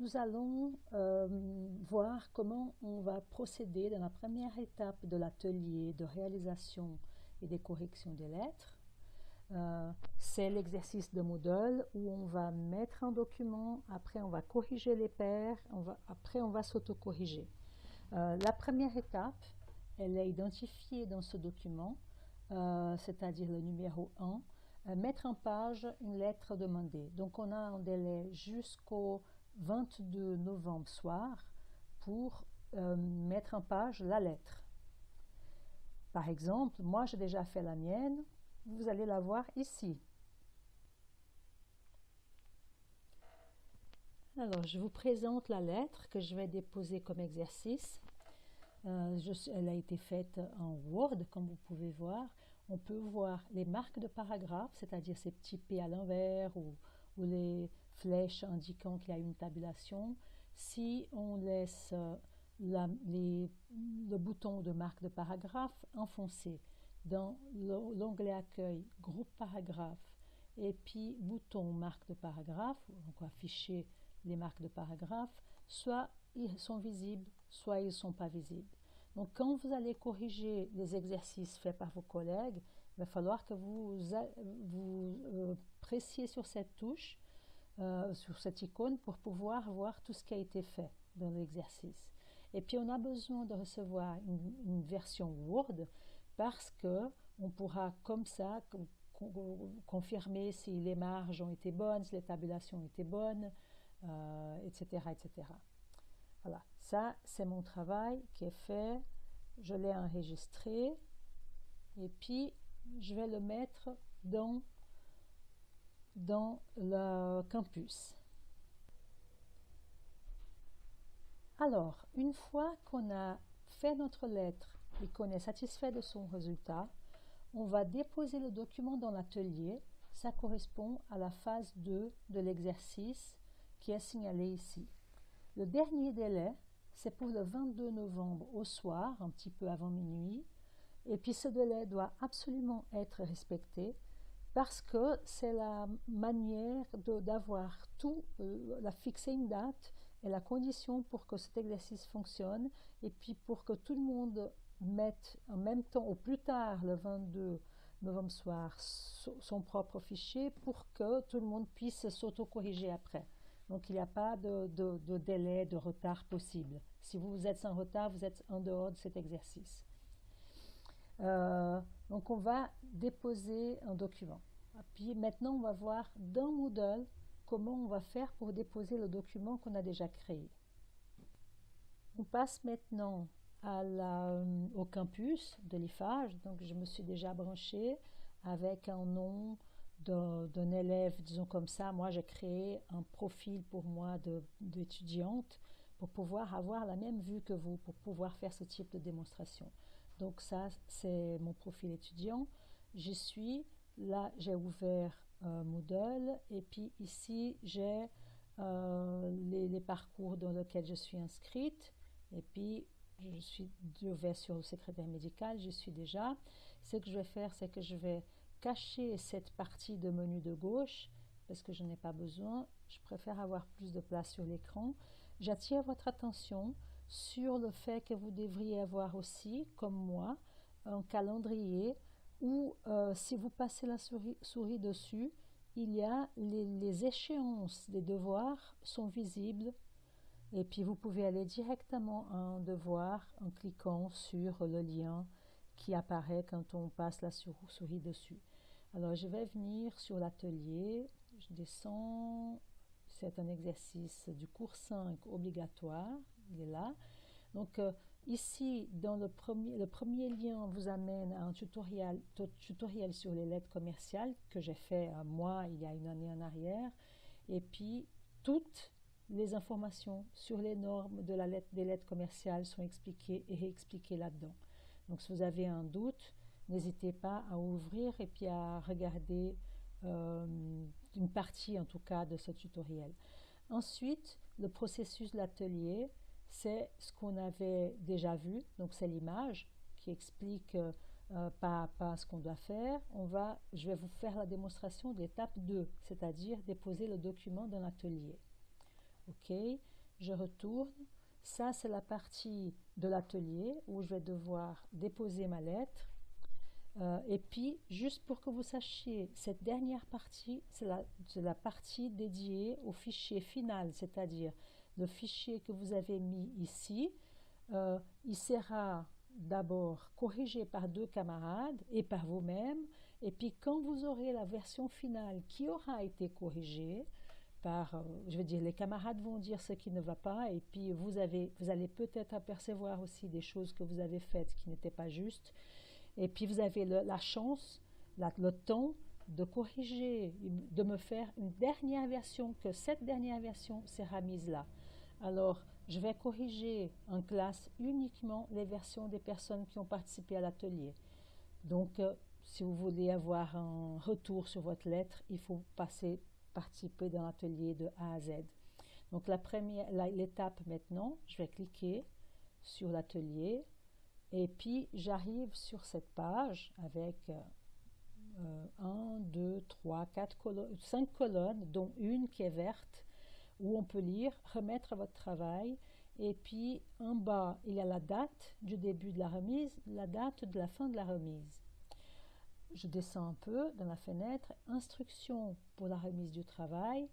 Nous allons voir comment on va procéder dans la première étape de l'atelier de réalisation et des corrections des lettres. C'est l'exercice de Moodle où on va mettre un document, après on va corriger les paires, après on va s'auto-corriger. La première étape, elle est identifiée dans ce document, c'est-à-dire le numéro 1, mettre en page une lettre demandée. Donc on a un délai jusqu'au 22 novembre soir pour mettre en page la lettre. Par exemple, moi j'ai déjà fait la mienne, vous allez la voir ici. Alors je vous présente la lettre que je vais déposer comme exercice. Elle a été faite en Word, comme vous pouvez voir. On peut voir les marques de paragraphe, c'est-à-dire ces petits P à l'envers ou les flèches indiquant qu'il y a une tabulation. Si on laisse le bouton de marque de paragraphe enfoncé dans l'onglet accueil, groupe paragraphe, et puis bouton marque de paragraphe, donc afficher les marques de paragraphe, soit ils sont visibles, soit ils ne sont pas visibles. Donc quand vous allez corriger les exercices faits par vos collègues, il va falloir que vous pressiez sur cette touche, sur cette icône, pour pouvoir voir tout ce qui a été fait dans l'exercice. Et puis on a besoin de recevoir une version Word parce que on pourra comme ça confirmer si les marges ont été bonnes, si les tabulations ont été bonnes, etc., etc. Voilà, ça c'est mon travail qui est fait, je l'ai enregistré et puis je vais le mettre dans le campus. Alors, une fois qu'on a fait notre lettre et qu'on est satisfait de son résultat, on va déposer le document dans l'atelier. Ça correspond à la phase 2 de l'exercice qui est signalée ici. Le dernier délai, c'est pour le 22 novembre au soir, un petit peu avant minuit. Et puis ce délai doit absolument être respecté parce que c'est la manière d'avoir tout, fixer une date est la condition pour que cet exercice fonctionne et puis pour que tout le monde mette en même temps, au plus tard le 22 novembre soir, son propre fichier pour que tout le monde puisse s'auto-corriger après. Donc il n'y a pas de délai, de retard possible. Si vous êtes en retard, vous êtes en dehors de cet exercice. Donc on va déposer un document. Puis maintenant on va voir dans Moodle comment on va faire pour déposer le document qu'on a déjà créé. On passe maintenant au campus de l'IFAGE. Donc je me suis déjà branchée avec un nom d'un élève, disons comme ça. Moi j'ai créé un profil pour moi d'étudiante pour pouvoir avoir la même vue que vous, pour pouvoir faire ce type de démonstration. Donc ça c'est mon profil étudiant. J'y suis. Là j'ai ouvert Moodle et puis ici j'ai les parcours dans lesquels je suis inscrite et puis je vais sur le secrétaire médical, j'y suis déjà. Ce que je vais faire, c'est que je vais cacher cette partie de menu de gauche parce que je n'ai pas besoin, je préfère avoir plus de place sur l'écran. J'attire votre attention sur le fait que vous devriez avoir aussi, comme moi, un calendrier où si vous passez la souris dessus, il y a les échéances des devoirs sont visibles et puis vous pouvez aller directement à un devoir en cliquant sur le lien qui apparaît quand on passe la souris dessus. Alors je vais venir sur l'atelier, je descends, c'est un exercice du cours 5 obligatoire, il est là. Donc ici, dans le premier lien vous amène à un tutoriel sur les lettres commerciales que j'ai fait moi il y a une année en arrière. Et puis, toutes les informations sur les normes des lettres commerciales sont expliquées et réexpliquées là-dedans. Donc si vous avez un doute, n'hésitez pas à ouvrir et puis à regarder une partie en tout cas de ce tutoriel. Ensuite, le processus de l'atelier, c'est ce qu'on avait déjà vu, donc c'est l'image qui explique pas à pas ce qu'on doit faire. Je vais vous faire la démonstration de l'étape 2, c'est-à-dire déposer le document dans l'atelier. Ok, je retourne. Ça, c'est la partie de l'atelier où je vais devoir déposer ma lettre. Et puis, juste pour que vous sachiez, cette dernière partie, c'est la partie dédiée au fichier final, c'est-à-dire le fichier que vous avez mis ici. Il sera d'abord corrigé par 2 camarades et par vous-même. Et puis, quand vous aurez la version finale qui aura été corrigée, je veux dire, les camarades vont dire ce qui ne va pas, et puis vous allez peut-être apercevoir aussi des choses que vous avez faites qui n'étaient pas justes. Et puis vous avez la chance, le temps de corriger, de me faire une dernière version, que cette dernière version sera mise là. Alors, je vais corriger en classe uniquement les versions des personnes qui ont participé à l'atelier. Donc, si vous voulez avoir un retour sur votre lettre, il faut participer dans l'atelier de A à Z. Donc, l'étape maintenant, je vais cliquer sur l'atelier. Et puis, j'arrive sur cette page avec 1, 2, 3, 4 colonnes, 5 colonnes, dont une qui est verte, où on peut lire « Remettre votre travail ». Et puis, en bas, il y a la date du début de la remise, la date de la fin de la remise. Je descends un peu dans la fenêtre « Instructions pour la remise du travail ».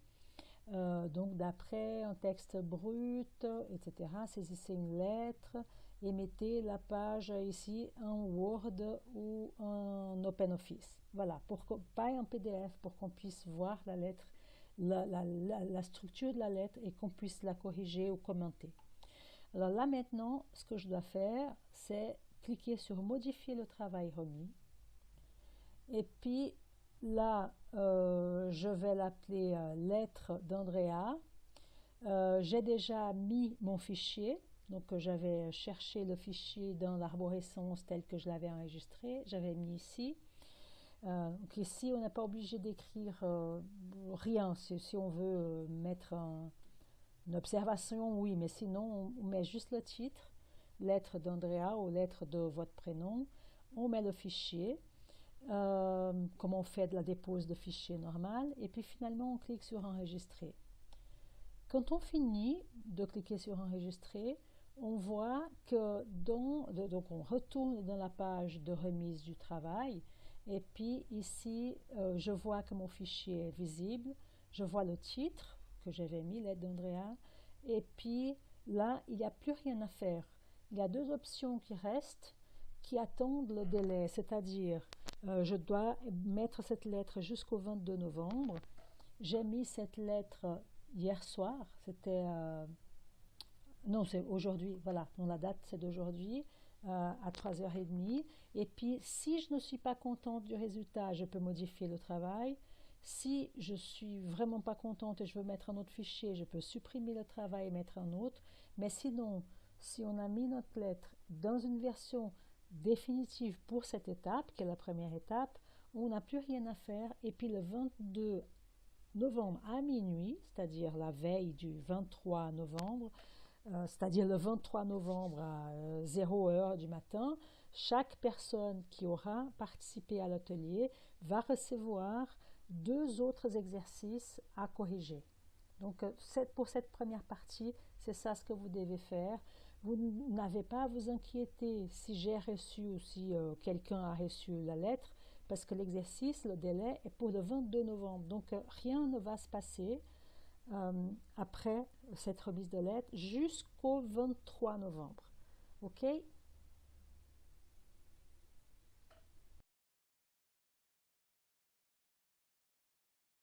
Donc, d'après un texte brut, etc., saisissez une lettre et mettez la page ici en Word ou en OpenOffice. Voilà, pas en PDF, pour qu'on puisse voir la lettre, la structure de la lettre et qu'on puisse la corriger ou commenter. Alors là maintenant, ce que je dois faire, c'est cliquer sur Modifier le travail remis. Et puis là, je vais l'appeler lettre d'Andrea. J'ai déjà mis mon fichier. Donc j'avais cherché le fichier dans l'arborescence tel que je l'avais enregistré, j'avais mis ici. Donc ici on n'est pas obligé d'écrire rien, si on veut mettre une observation, oui, mais sinon on met juste le titre, lettre d'Andrea ou lettre de votre prénom, on met le fichier, comme on fait de la dépose de fichier normal, et puis finalement on clique sur enregistrer. Quand on finit de cliquer sur enregistrer, on voit que donc on retourne dans la page de remise du travail et puis ici je vois que mon fichier est visible, je vois le titre que j'avais mis, lettre d'Andrea, et puis là il n'y a plus rien à faire. Il y a 2 options qui restent qui attendent le délai, c'est-à-dire je dois mettre cette lettre jusqu'au 22 novembre. J'ai mis cette lettre hier soir, c'était non, c'est aujourd'hui, voilà, donc la date c'est d'aujourd'hui, à 3h30. Et puis, si je ne suis pas contente du résultat, je peux modifier le travail. Si je suis vraiment pas contente et je veux mettre un autre fichier, je peux supprimer le travail et mettre un autre. Mais sinon, si on a mis notre lettre dans une version définitive pour cette étape, qui est la première étape, on n'a plus rien à faire. Et puis le 22 novembre à minuit, c'est-à-dire la veille du 23 novembre, c'est-à-dire le 23 novembre à 0h du matin, chaque personne qui aura participé à l'atelier va recevoir 2 autres exercices à corriger. Donc pour cette première partie, c'est ça ce que vous devez faire. Vous n'avez pas à vous inquiéter si j'ai reçu ou si quelqu'un a reçu la lettre, parce que l'exercice, le délai est pour le 22 novembre. Donc rien ne va se passer après cette remise de lettres jusqu'au 23 novembre. Ok?